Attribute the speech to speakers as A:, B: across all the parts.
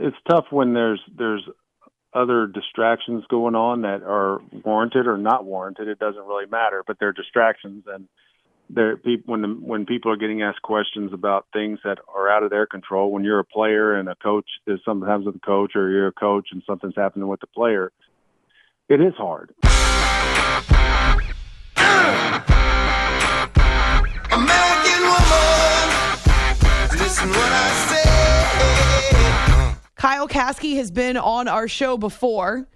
A: it's tough when there's other distractions going on that are warranted or not warranted. It doesn't really matter, but they're distractions, and when people are getting asked questions about things that are out of their control. When you're a player and a coach is sometimes with a coach, or you're a coach and something's happening with the player, it is hard.
B: American woman, listen what I say.
C: Kyle Caskey has been on our show before.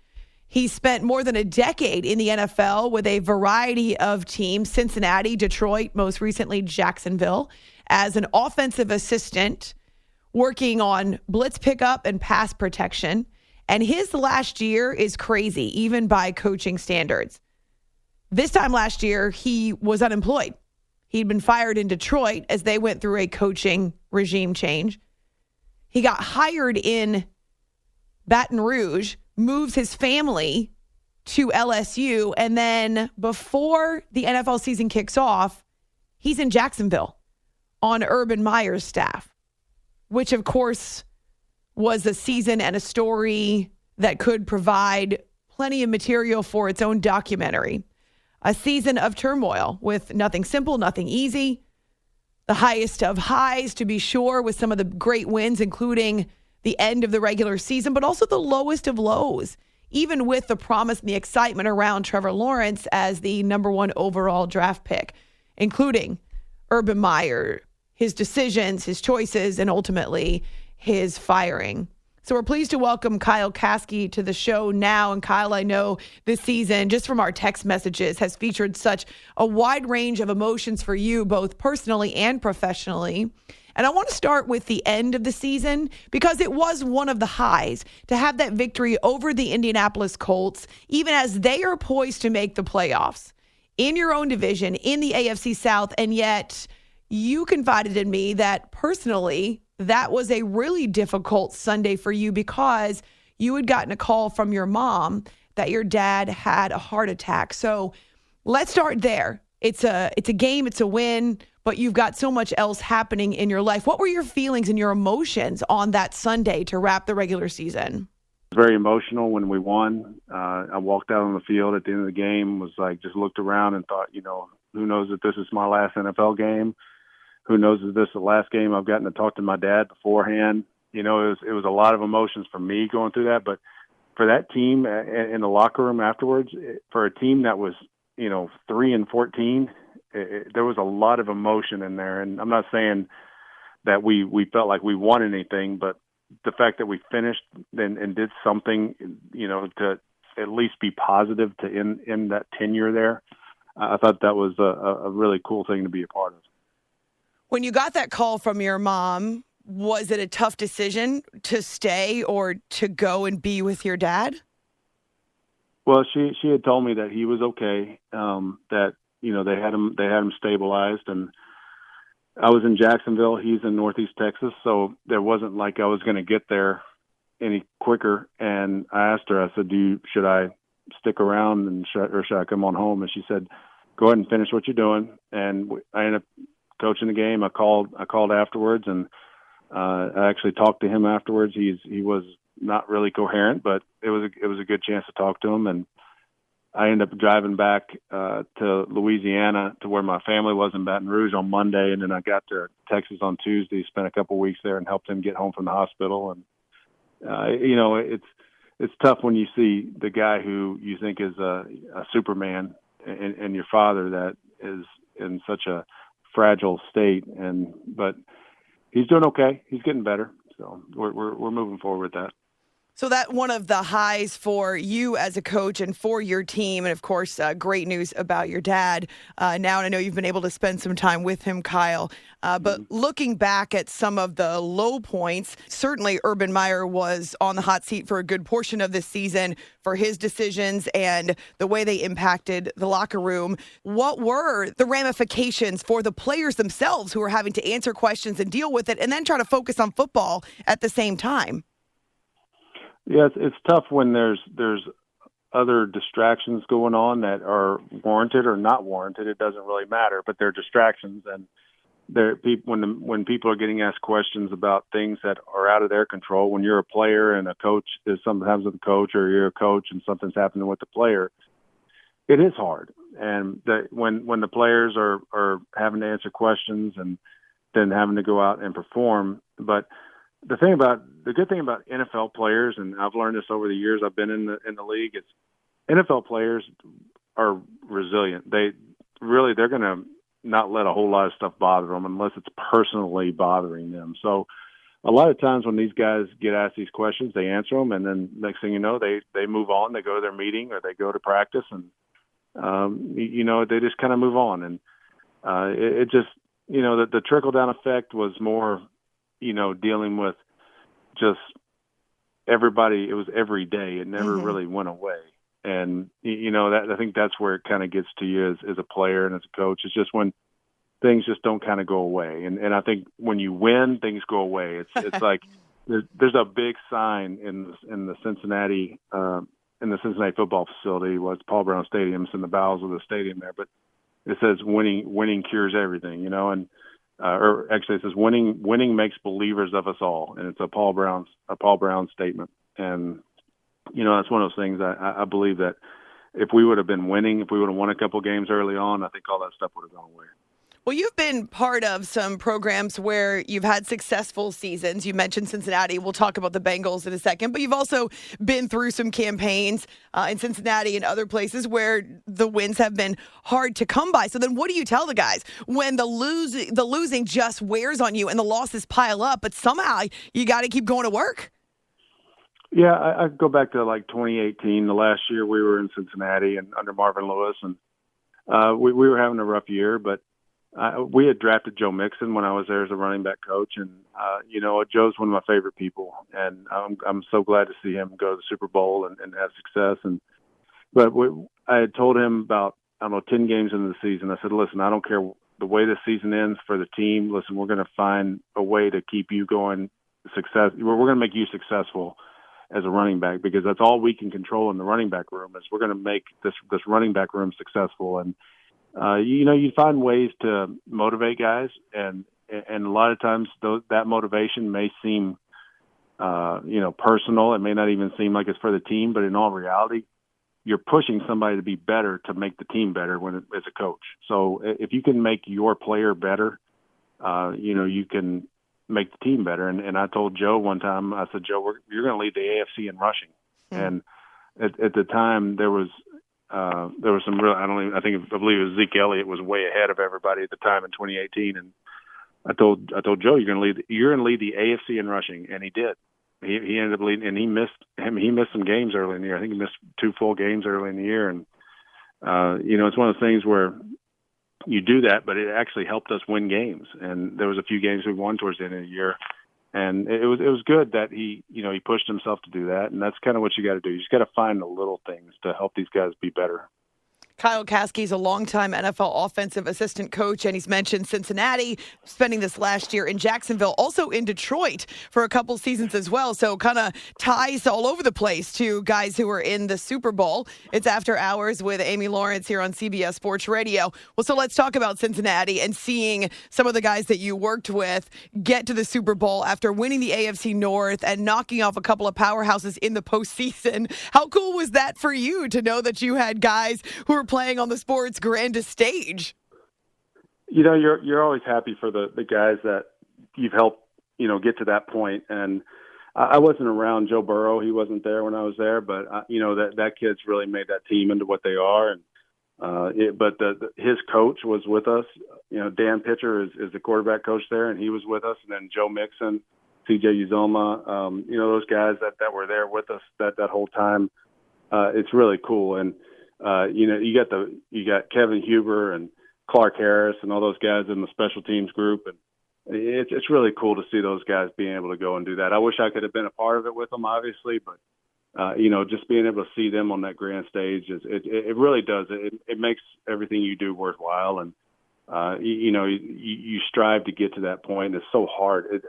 C: He spent more than a decade in the NFL with a variety of teams, Cincinnati, Detroit, most recently Jacksonville, as an offensive assistant working on blitz pickup and pass protection. And his last year is crazy, even by coaching standards. This time last year, he was unemployed. He'd been fired in Detroit as they went through a coaching regime change. He got hired in Baton Rouge, moves his family to LSU, and then before the NFL season kicks off, he's in Jacksonville on Urban Meyer's staff, which, of course, was a season and a story that could provide plenty of material for its own documentary. A season of turmoil with nothing simple, nothing easy. The highest of highs, to be sure, with some of the great wins, including the end of the regular season, but also the lowest of lows, even with the promise and the excitement around Trevor Lawrence as the number 1 overall draft pick, including Urban Meyer, his decisions, his choices, and ultimately his firing. So we're pleased to welcome Kyle Caskey to the show now. And Kyle, I know this season, just from our text messages, has featured such a wide range of emotions for you, both personally and professionally. And I want to start with the end of the season because it was one of the highs to have that victory over the Indianapolis Colts, even as they are poised to make the playoffs in your own division, in the AFC South. And yet you confided in me that personally, that was a really difficult Sunday for you because you had gotten a call from your mom that your dad had a heart attack. So let's start there. It's a game, it's a win, but you've got so much else happening in your life. What were your feelings and your emotions on that Sunday to wrap the regular season?
A: It was very emotional when we won. I walked out on the field at the end of the game, was like, just looked around and thought, who knows if this is my last NFL game? Who knows if this is the last game I've gotten to talk to my dad beforehand? It was a lot of emotions for me going through that. But for that team in the locker room afterwards, for a team that was, 3-14, there was a lot of emotion in there. And I'm not saying that we felt like we won anything, but the fact that we finished and did something, to at least be positive to end that tenure there, I thought that was a really cool thing to be a part of.
C: When you got that call from your mom, was it a tough decision to stay or to go and be with your dad?
A: Well, she had told me that he was okay, that they had him stabilized, and I was in Jacksonville. He's in Northeast Texas, so there wasn't like I was going to get there any quicker. And I asked her, I said, should I stick around and should I come on home? And she said, go ahead and finish what you're doing. And I ended up coaching the game. I called afterwards, and I actually talked to him afterwards. He was not really coherent, but it was a good chance to talk to him. And I ended up driving back to Louisiana to where my family was in Baton Rouge on Monday, and then I got to Texas on Tuesday. Spent a couple weeks there and helped him get home from the hospital. And it's tough when you see the guy who you think is a Superman and your father that is in such a fragile state, but he's doing okay. He's getting better, so we're moving forward with that.
C: So that one of the highs for you as a coach and for your team, and of course, great news about your dad now. And I know you've been able to spend some time with him, Kyle. But looking back at some of the low points, certainly Urban Meyer was on the hot seat for a good portion of this season for his decisions and the way they impacted the locker room. What were the ramifications for the players themselves who were having to answer questions and deal with it and then try to focus on football at the same time?
A: Yeah, it's tough when there's other distractions going on that are warranted or not warranted. It doesn't really matter, but they're distractions, and when people are getting asked questions about things that are out of their control, when you're a player and a coach is sometimes with a coach, or you're a coach and something's happening with the player, it is hard. And when the players are having to answer questions and then having to go out and perform. But the good thing about NFL players, and I've learned this over the years I've been in the league, is NFL players are resilient. They're going to not let a whole lot of stuff bother them unless it's personally bothering them. So a lot of times when these guys get asked these questions, they answer them, and then next thing you know, they move on. They go to their meeting or they go to practice, and they just kind of move on. And it just, the trickle-down effect was more, dealing with just everybody. It was every day. It never really went away. And, that I think that's where it kind of gets to you as a player and as a coach. It's just when things just don't kind of go away. And I think when you win, things go away. It's like there's a big sign in the Cincinnati football facility. Well, it's Paul Brown Stadium. It's in the bowels of the stadium there, but it says winning cures everything, and or actually it says winning makes believers of us all, and it's a Paul Brown statement. And that's one of those things I believe that if we would have been winning, if we would have won a couple games early on, I think all that stuff would have gone away.
C: Well, you've been part of some programs where you've had successful seasons. You mentioned Cincinnati. We'll talk about the Bengals in a second. But you've also been through some campaigns in Cincinnati and other places where the wins have been hard to come by. So then what do you tell the guys when the losing just wears on you and the losses pile up, but somehow you got to keep going to work?
A: Yeah, I go back to like 2018, the last year we were in Cincinnati and under Marvin Lewis, and we were having a rough year, but we had drafted Joe Mixon when I was there as a running back coach, and Joe's one of my favorite people, and I'm so glad to see him go to the Super Bowl and have success. But I had told him about 10 games into the season. I said, listen, I don't care the way the season ends for the team. Listen, we're going to find a way to keep you going success. We're going to make you successful as a running back, because that's all we can control in the running back room. Is we're going to make this running back room successful. And you find ways to motivate guys, and a lot of times that motivation may seem, personal. It may not even seem like it's for the team, but in all reality, you're pushing somebody to be better to make the team better as a coach. So if you can make your player better, you can make the team better. And I told Joe one time, I said, Joe, you're going to lead the AFC in rushing. And at the time there was some real, I believe it was Zeke Elliott was way ahead of everybody at the time in 2018. And I told Joe, you're going to lead the AFC in rushing. And he did. He ended up leading, and he missed some games early in the year. I think he missed 2 full games early in the year. And, it's one of those things where you do that, but it actually helped us win games. And there was a few games we won towards the end of the year. And it was good that he pushed himself to do that. And that's kind of what you got to do. You just got to find the little things to help these guys be better.
C: Kyle Caskey is a longtime NFL offensive assistant coach, and he's mentioned Cincinnati, spending this last year in Jacksonville, also in Detroit for a couple seasons as well. So kind of ties all over the place to guys who are in the Super Bowl. It's After Hours with Amy Lawrence here on CBS Sports Radio. Well, so let's talk about Cincinnati and seeing some of the guys that you worked with get to the Super Bowl after winning the AFC North and knocking off a couple of powerhouses in the postseason. How cool was that for you to know that you had guys who were playing on the sport's grandest stage?
A: You're always happy for the guys that you've helped, get to that point. And I wasn't around Joe Burrow. He wasn't there when I was there, but that kid's really made that team into what they are. And his coach was with us. Dan Pitcher is the quarterback coach there, and he was with us. And then Joe Mixon, CJ Uzoma, those guys that were there with us that whole time. It's really cool. And you got Kevin Huber and Clark Harris and all those guys in the special teams group, and it's really cool to see those guys being able to go and do that. I wish I could have been a part of it with them, obviously, but just being able to see them on that grand stage it really does. It makes everything you do worthwhile, and you strive to get to that point. It's so hard.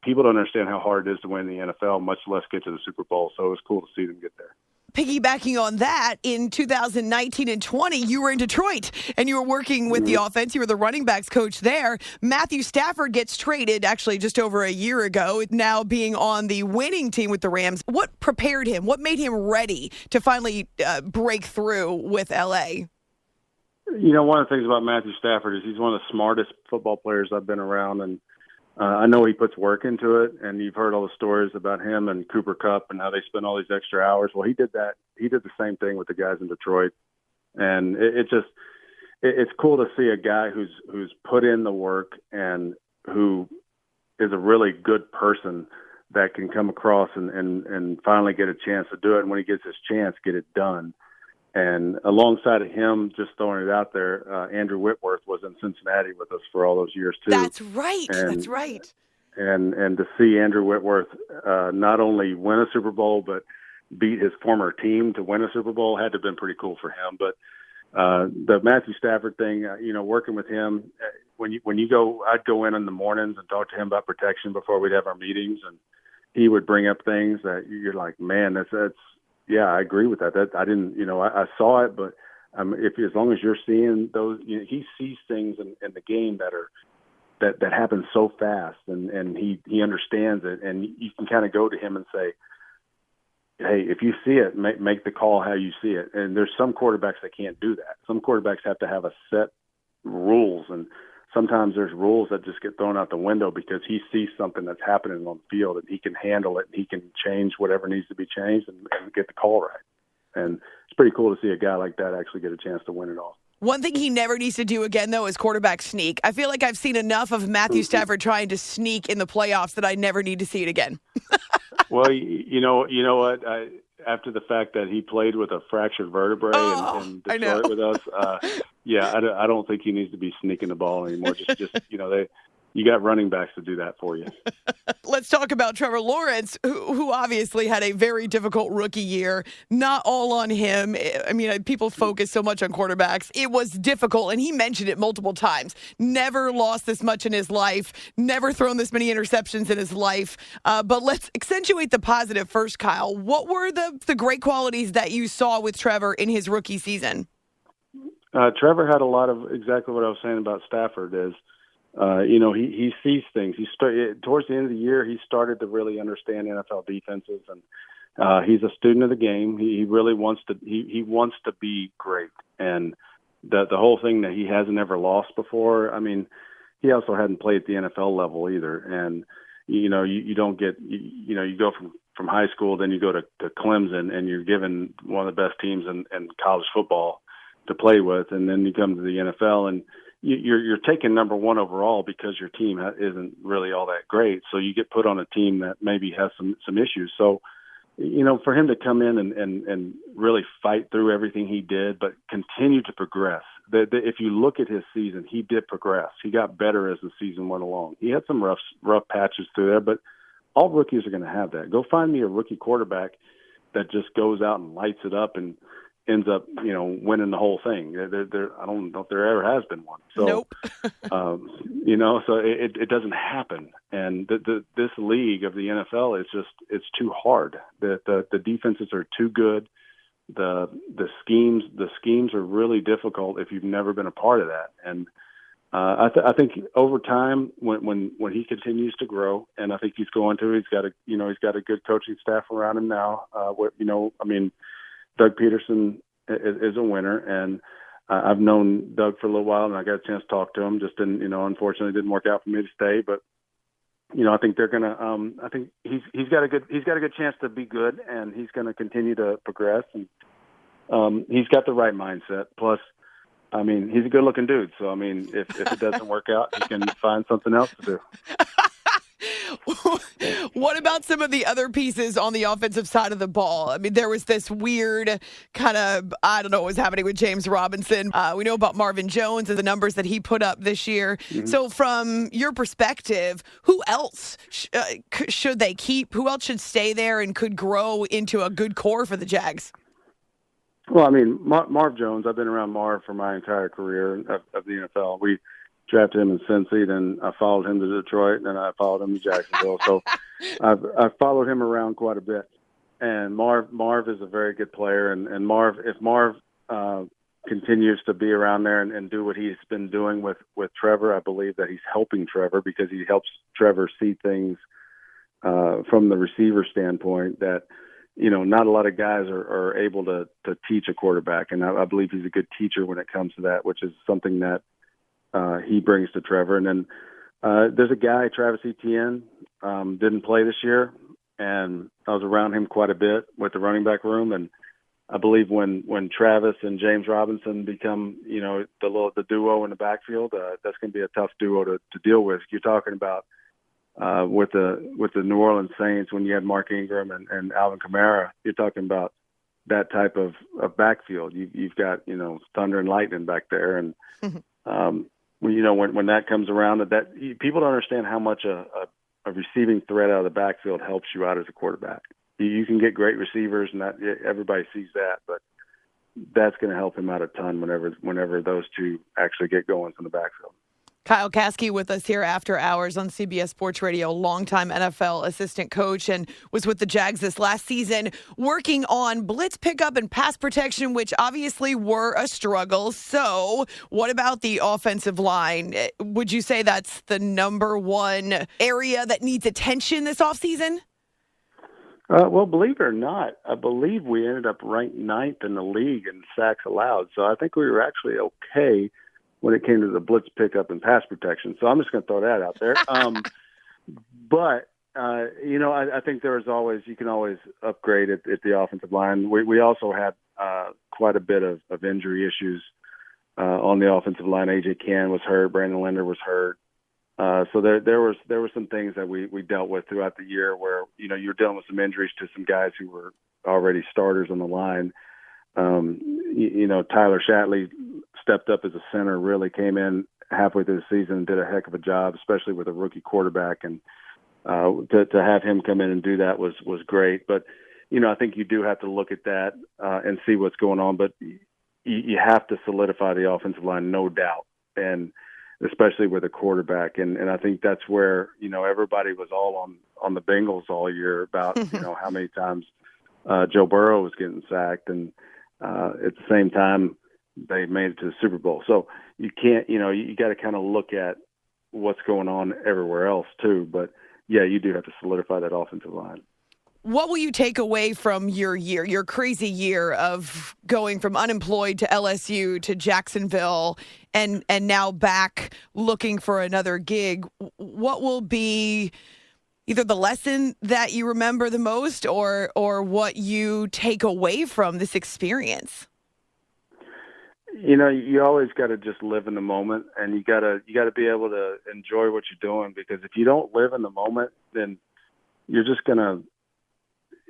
A: People don't understand how hard it is to win the NFL, much less get to the Super Bowl. So it was cool to see them get there.
C: piggybacking on that, in 2019 and 20, you were in Detroit and you were working with the offense. You were the running backs coach there. Matthew Stafford gets traded actually just over a year ago, now being on the winning team with the Rams. What prepared him? What made him ready to finally break through with LA?
A: One of the things about Matthew Stafford is he's one of the smartest football players I've been around, and I know he puts work into it, and you've heard all the stories about him and Cooper Kupp and how they spend all these extra hours. Well, he did that. He did the same thing with the guys in Detroit, and it's cool to see a guy who's put in the work and who is a really good person that can come across and finally get a chance to do it, and when he gets his chance, get it done. And alongside of him, just throwing it out there, Andrew Whitworth was in Cincinnati with us for all those years too.
C: That's right. That's right.
A: And to see Andrew Whitworth not only win a Super Bowl but beat his former team to win a Super Bowl had to have been pretty cool for him. But the Matthew Stafford thing, working with him, when you go, I'd go in the mornings and talk to him about protection before we'd have our meetings, and he would bring up things that you're like, man, that's. Yeah, I agree with that. I didn't, I saw it, but as long as you're seeing those, he sees things in the game that happen so fast, and he understands it, and you can kind of go to him and say, hey, if you see it, make the call how you see it. And there's some quarterbacks that can't do that. Some quarterbacks have to have a set rules, and sometimes there's rules that just get thrown out the window because he sees something that's happening on the field and he can handle it and he can change whatever needs to be changed and get the call right. And it's pretty cool to see a guy like that actually get a chance to win it all.
C: One thing he never needs to do again, though, is quarterback sneak. I feel like I've seen enough of Matthew Stafford trying to sneak in the playoffs that I never need to see it again.
A: Well, you know what? After the fact that he played with a fractured vertebrae in Detroit with us, I don't think he needs to be sneaking the ball anymore. You got running backs to do that for you.
C: Let's talk about Trevor Lawrence, who obviously had a very difficult rookie year. Not all on him. I mean, people focus so much on quarterbacks. It was difficult, and he mentioned it multiple times. Never lost this much in his life. Never thrown this many interceptions in his life. But let's accentuate the positive first, Kyle. What were the great qualities that you saw with Trevor in his rookie season?
A: Trevor had a lot of exactly what I was saying about Stafford is, he sees things. Towards the end of the year, he started to really understand NFL defenses, and he's a student of the game. He really wants to. He wants to be great, and the whole thing that he hasn't ever lost before. I mean, he also hadn't played at the NFL level either, and you don't get you go from high school, then you go to Clemson, and you're given one of the best teams in college football to play with, and then you come to the NFL and you're taking number one overall because your team isn't really all that great. So you get put on a team that maybe has some issues. So, for him to come in and really fight through everything he did, but continue to progress. If you look at his season, he did progress. He got better as the season went along. He had some rough patches through there, but all rookies are going to have that. Go find me a rookie quarterback that just goes out and lights it up and ends up, winning the whole thing. I don't know if there ever has been one. So,
C: nope.
A: So it doesn't happen. And this league of the NFL is it's too hard. The defenses are too good. The schemes are really difficult if you've never been a part of that. And I think over time, when he continues to grow, and I think he's going to, he's got a good coaching staff around him now. Doug Peterson is a winner, and I've known Doug for a little while, and I got a chance to talk to him. Just didn't, unfortunately, didn't work out for me to stay. But I think they're gonna. I think he's got a good chance to be good, and he's going to continue to progress. And he's got the right mindset. Plus, he's a good-looking dude. So, if it doesn't work out, he can find something else to do.
C: What about some of the other pieces on the offensive side of the ball? There was this weird kind of, I don't know what was happening with James Robinson. We know about Marvin Jones and the numbers that he put up this year. Mm-hmm. So from your perspective, who else should they keep? Who else should stay there and could grow into a good core for the Jags?
A: Well, Marv Jones, I've been around Marv for my entire career of the NFL. We drafted him in Cincy, then I followed him to Detroit, and then I followed him to Jacksonville. So I've followed him around quite a bit. And Marv is a very good player, and if Marv continues to be around there and do what he's been doing with Trevor, I believe that he's helping Trevor because he helps Trevor see things from the receiver standpoint that, not a lot of guys are able to teach a quarterback. And I believe he's a good teacher when it comes to that, which is something that he brings to Trevor. And then there's a guy, Travis Etienne, didn't play this year, and I was around him quite a bit with the running back room. And I believe when Travis and James Robinson become, the duo in the backfield, that's going to be a tough duo to deal with. You're talking about with the New Orleans Saints when you had Mark Ingram and Alvin Kamara, you're talking about that type of backfield. You've got thunder and lightning back there, and when that comes around, that people don't understand how much a receiving threat out of the backfield helps you out as a quarterback. You can get great receivers, and that everybody sees that, but that's going to help him out a ton whenever those two actually get going from the backfield.
C: Kyle Caskey with us here after hours on CBS Sports Radio, longtime NFL assistant coach, and was with the Jags this last season working on blitz pickup and pass protection, which obviously were a struggle. So what about the offensive line? Would you say that's the number one area that needs attention this offseason?
A: Well, believe it or not, I believe we ended up ranked 9th in the league in sacks allowed. So I think we were actually okay when it came to the blitz pickup and pass protection. So I'm just going to throw that out there. But I think you can always upgrade at the offensive line. We also had quite a bit of injury issues on the offensive line. A.J. Cann was hurt. Brandon Linder was hurt. So there were some things that we dealt with throughout the year where, you're dealing with some injuries to some guys who were already starters on the line. Tyler Shatley stepped up as a center, really came in halfway through the season and did a heck of a job, especially with a rookie quarterback. And to have him come in and do that was great. But, I think you do have to look at that and see what's going on. But you have to solidify the offensive line, no doubt, and especially with a quarterback. And I think that's where, everybody was all on the Bengals all year about, how many times Joe Burrow was getting sacked. And at the same time, they made it to the Super Bowl. So you can't, you got to kind of look at what's going on everywhere else too. But yeah, you do have to solidify that offensive line.
C: What will you take away from your crazy year of going from unemployed to LSU to Jacksonville and now back looking for another gig? What will be either the lesson that you remember the most or what you take away from this experience?
A: You always got to just live in the moment, and you got to be able to enjoy what you're doing, because if you don't live in the moment, then you're just going to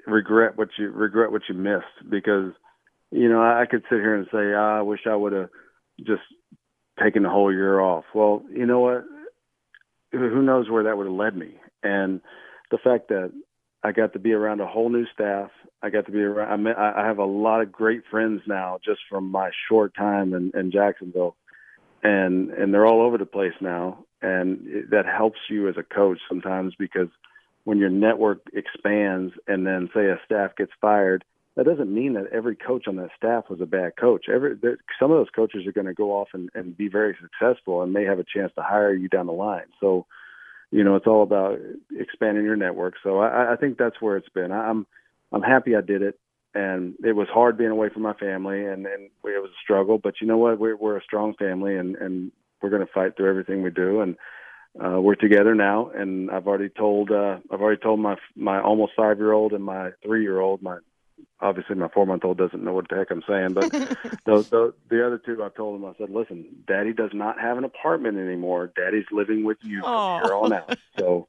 A: regret what you missed. Because, I could sit here and say, I wish I would have just taken the whole year off. Well, you know what? Who knows where that would have led me? And the fact that I got to be around a whole new staff, I got to be around. I have a lot of great friends now just from my short time in Jacksonville, and they're all over the place now. And that helps you as a coach sometimes, because when your network expands and then say a staff gets fired, that doesn't mean that every coach on that staff was a bad coach. Some of those coaches are going to go off and be very successful and may have a chance to hire you down the line. So, it's all about expanding your network. So I think that's where it's been. I'm happy I did it, and it was hard being away from my family, and it was a struggle. But you know what? We're a strong family, and we're going to fight through everything we do. And we're together now, and I've already told my almost 5-year-old and my 3-year-old. Obviously my 4-month-old doesn't know what the heck I'm saying, but the other two, I told them, I said, listen, Daddy does not have an apartment anymore. Daddy's living with you from here on out. So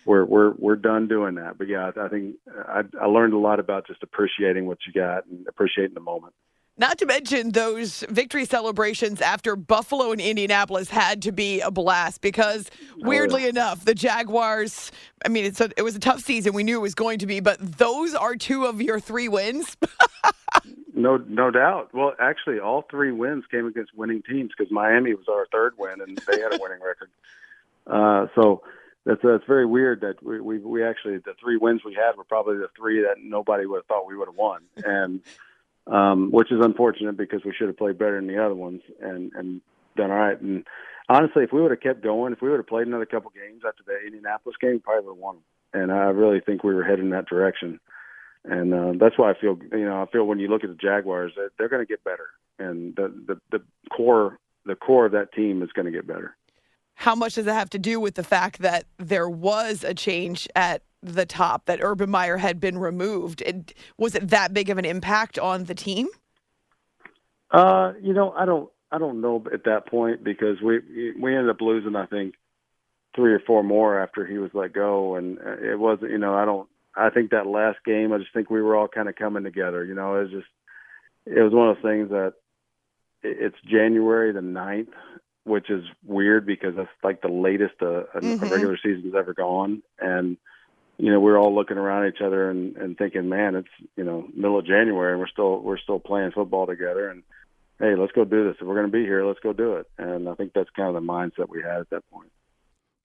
A: we're done doing that. But yeah, I think I learned a lot about just appreciating what you got and appreciating the moment.
C: Not to mention those victory celebrations after Buffalo and Indianapolis had to be a blast, because weirdly enough, the Jaguars, it was a tough season. We knew it was going to be, but those are 2 of your 3 wins.
A: No doubt. Well, actually, all 3 wins came against winning teams, because Miami was our 3rd win, and they had a winning record. So, that's very weird that we actually, the 3 wins we had were probably the 3 that nobody would have thought we would have won, and which is unfortunate because we should have played better than the other ones and done all right. And honestly, if we would have kept going, if we would have played another couple games after the Indianapolis game, we probably would have won them. And I really think we were heading in that direction. And that's why I feel when you look at the Jaguars, they're going to get better, and the core of that team is going to get better.
C: How much does it have to do with the fact that there was a change at the top, that Urban Meyer had been removed? Was it that big of an impact on the team?
A: I don't know at that point, because we ended up losing, I think, 3 or 4 more after he was let go, and it wasn't. I think that last game, I just think we were all kind of coming together. It was one of those things that it's January the 9th, which is weird because that's like the latest a regular season's ever gone. And, we're all looking around at each other and thinking, man, it's, middle of January and we're still playing football together. And, hey, let's go do this. If we're going to be here, let's go do it. And I think that's kind of the mindset we had at that point.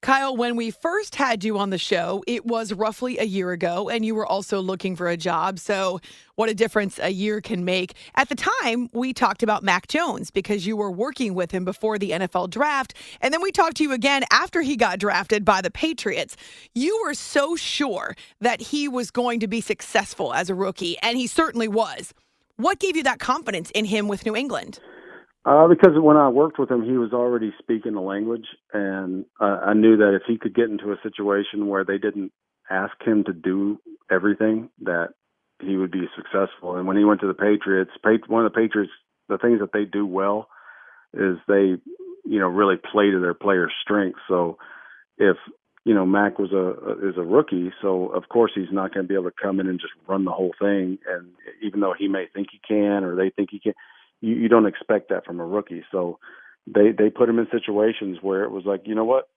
C: Kyle, when we first had you on the show, it was roughly a year ago, and you were also looking for a job. So what a difference a year can make. At the time, we talked about Mac Jones because you were working with him before the NFL draft. And then we talked to you again after he got drafted by the Patriots. You were so sure that he was going to be successful as a rookie, and he certainly was. What gave you that confidence in him with New England?
A: Because when I worked with him, he was already speaking the language, and I knew that if he could get into a situation where they didn't ask him to do everything, that he would be successful. And when he went to the Patriots, one of the Patriots, the things that they do well is they, really play to their players' strengths. So if Mac is a rookie, so of course he's not going to be able to come in and just run the whole thing. And even though he may think he can, or they think he can. You don't expect that from a rookie. So they put him in situations where it was like, you know what,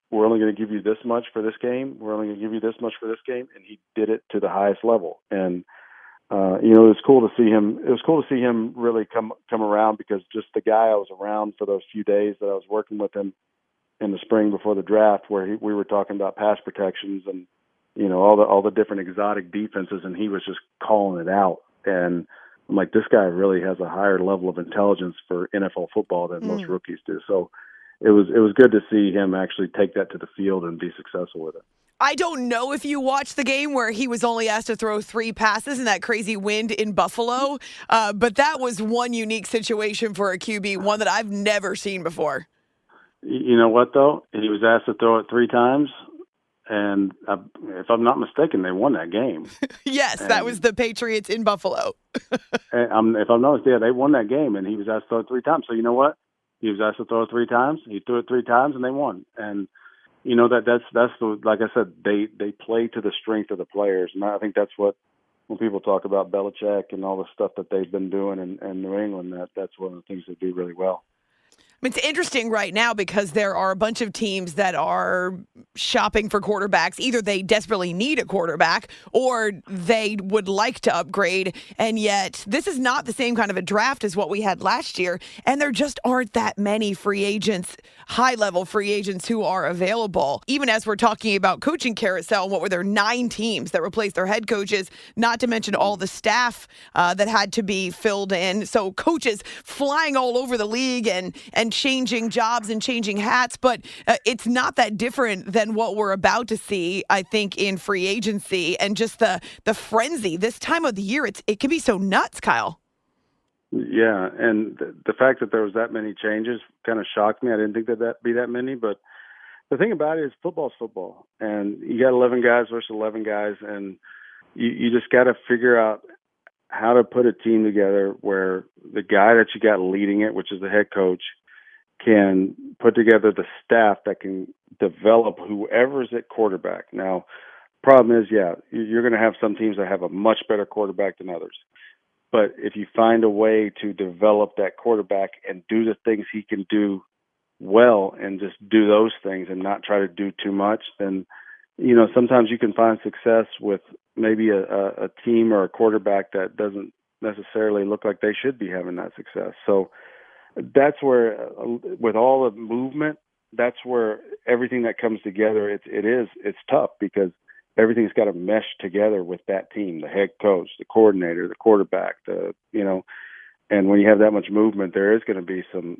A: we're only going to give you this much for this game. We're only going to give you this much for this game. And he did it to the highest level. And, it was cool to see him. It was cool to see him really come around, because just the guy I was around for those few days that I was working with him in the spring before the draft, where we were talking about pass protections and, all the different exotic defenses, and he was just calling it out. And I'm like, this guy really has a higher level of intelligence for NFL football than most rookies do. So it was good to see him actually take that to the field and be successful with it.
C: I don't know if you watched the game where he was only asked to throw 3 passes in that crazy wind in Buffalo, but that was one unique situation for a QB, one that I've never seen before.
A: You know what, though? He was asked to throw it 3 times. And if I'm not mistaken, they won that game.
C: Yes, that was the Patriots in Buffalo.
A: If I'm not mistaken, they won that game, and he was asked to throw it 3 times. So you know what? He was asked to throw it 3 times. He threw it 3 times, and they won. And that's the, like I said, they play to the strength of the players, and I think that's what, when people talk about Belichick and all the stuff that they've been doing in New England, that's one of the things they do really well.
C: It's interesting right now because there are a bunch of teams that are shopping for quarterbacks. Either they desperately need a quarterback or they would like to upgrade. And yet this is not the same kind of a draft as what we had last year. And there just aren't that many free agents, high-level free agents who are available. Even as we're talking about coaching carousel, what were there, 9 teams that replaced their head coaches, not to mention all the staff that had to be filled in. So coaches flying all over the league and changing jobs and changing hats, but it's not that different than what we're about to see, I think, in free agency and just the frenzy this time of the year. It can be so nuts, Kyle.
A: Yeah, and the fact that there was that many changes kind of shocked me. I didn't think that'd be that many, but the thing about it is football's football, and you got 11 guys versus 11 guys, and you just got to figure out how to put a team together where the guy that you got leading it, which is the head coach, can put together the staff that can develop whoever's at quarterback. Now, problem is, you're going to have some teams that have a much better quarterback than others. But if you find a way to develop that quarterback and do the things he can do well and just do those things and not try to do too much, then, sometimes you can find success with maybe a team or a quarterback that doesn't necessarily look like they should be having that success. So that's where, with all the movement that's where everything that comes together, it's tough because everything's got to mesh together with that team, the head coach, the coordinator, the quarterback, and when you have that much movement, there is going to be some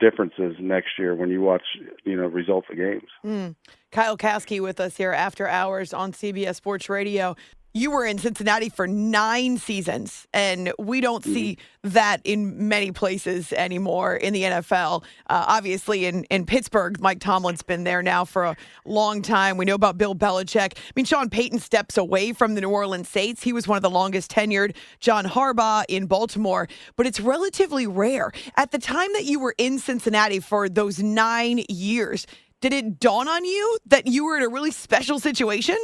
A: differences next year when you watch, results of games.
C: Kyle Caskey with us here after hours on CBS Sports Radio. You were in Cincinnati for 9 seasons, and we don't see that in many places anymore in the NFL. Obviously, in Pittsburgh, Mike Tomlin's been there now for a long time. We know about Bill Belichick. I mean, Sean Payton steps away from the New Orleans Saints. He was one of the longest tenured. John Harbaugh in Baltimore, but it's relatively rare. At the time that you were in Cincinnati for those 9 years, did it dawn on you that you were in a really special situation?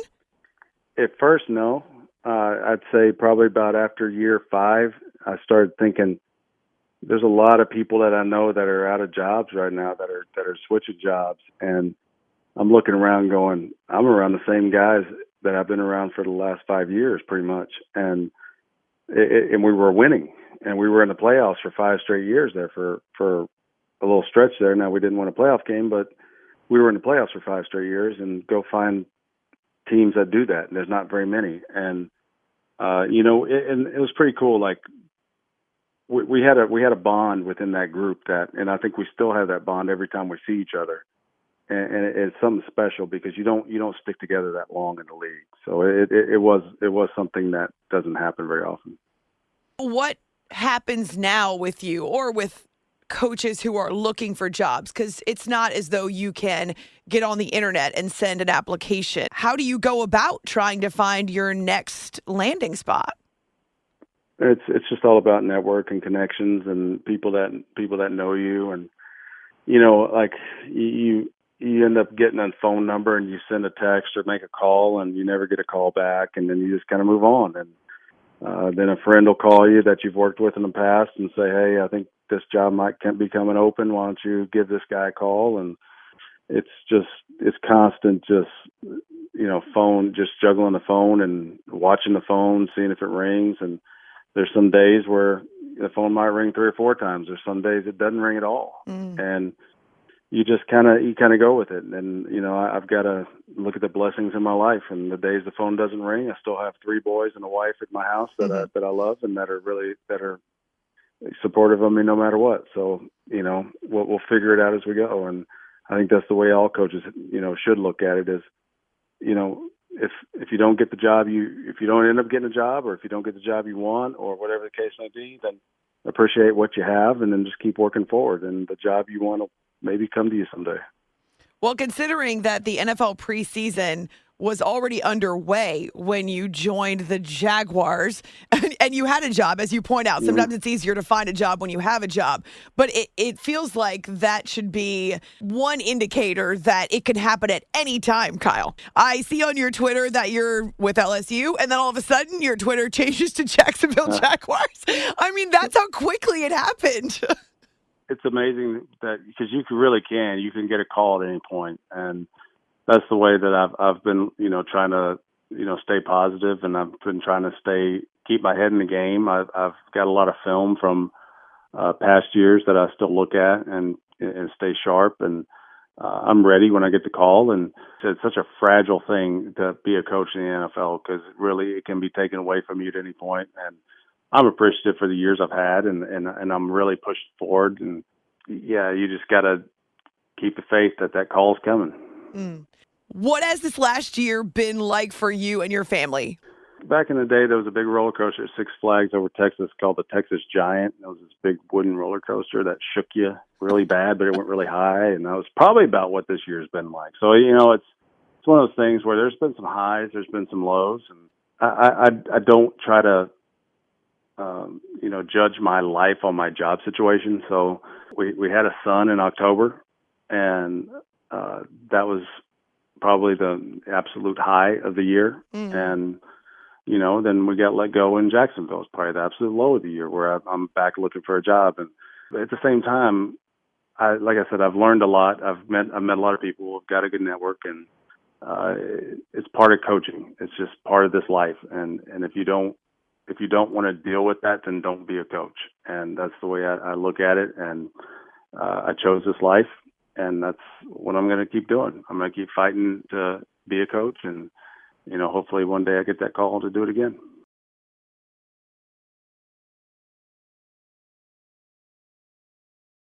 A: At first, no. I'd say probably about after year 5, I started thinking there's a lot of people that I know that are out of jobs right now that are switching jobs, and I'm looking around going, I'm around the same guys that I've been around for the last 5 years, pretty much, and we were winning, and we were in the playoffs for 5 straight years there for a little stretch there. Now we didn't win a playoff game, but we were in the playoffs for 5 straight years, and go find teams that do that. And there's not very many. And, and it was pretty cool. Like we had a bond within that group and I think we still have that bond every time we see each other. And it's something special because you don't stick together that long in the league. So it was something that doesn't happen very often.
C: What happens now with you or with coaches who are looking for jobs? Because it's not as though you can get on the internet and send an application. How do you go about trying to find your next landing spot?
A: It's just all about network and connections and people that know you, and like you end up getting a phone number and you send a text or make a call and you never get a call back, and then you just kind of move on. And then a friend will call you that you've worked with in the past and say, hey, I think this job might be coming open. Why don't you give this guy a call? And it's constant, phone, just juggling the phone and watching the phone, seeing if it rings. And there's some days where the phone might ring 3 or 4 times. There's some days it doesn't ring at all. And you just kind of go with it. And, I've got to look at the blessings in my life, and the days the phone doesn't ring, I still have 3 boys and a wife at my house that I love and that are supportive of me no matter what. So, we'll figure it out as we go. And I think that's the way all coaches, should look at it is, if you don't get the job, if you don't end up getting a job, or if you don't get the job you want, or whatever the case may be, then appreciate what you have and then just keep working forward. And the job you want will maybe come to you someday.
C: Well, considering that the NFL preseason was already underway when you joined the Jaguars, and you had a job, as you point out. Sometimes it's easier to find a job when you have a job, but it feels like that should be one indicator that it can happen at any time, Kyle. I see on your Twitter that you're with LSU, and then all of a sudden your Twitter changes to Jacksonville Jaguars. I mean, that's how quickly it happened.
A: It's amazing that because you can get a call at any point, and that's the way that I've been, trying to, stay positive, and I've been trying to keep my head in the game. I've got a lot of film from past years that I still look at and stay sharp, and I'm ready when I get the call. And it's such a fragile thing to be a coach in the NFL because it can be taken away from you at any point. And I'm appreciative for the years I've had, and I'm really pushing forward. And yeah, you just got to keep the faith that call's coming.
C: What has this last year been like for you and your family?
A: Back in the day, there was a big roller coaster at Six Flags over Texas called the Texas Giant. It was this big wooden roller coaster that shook you really bad, but it went really high. And that was probably about what this year's been like. So, it's one of those things where there's been some highs, there's been some lows. And I don't try to, judge my life on my job situation. So we had a son in October, and that was probably the absolute high of the year. And, then we got let go in Jacksonville. It's probably the absolute low of the year where I'm back looking for a job. And at the same time, like I said, I've learned a lot. I've met a lot of people. I've got a good network, and it's part of coaching. It's just part of this life. And if you don't want to deal with that, then don't be a coach. And that's the way I look at it. And I chose this life, and that's what I'm going to keep doing. I'm going to keep fighting to be a coach, and hopefully one day I get that call to do it again.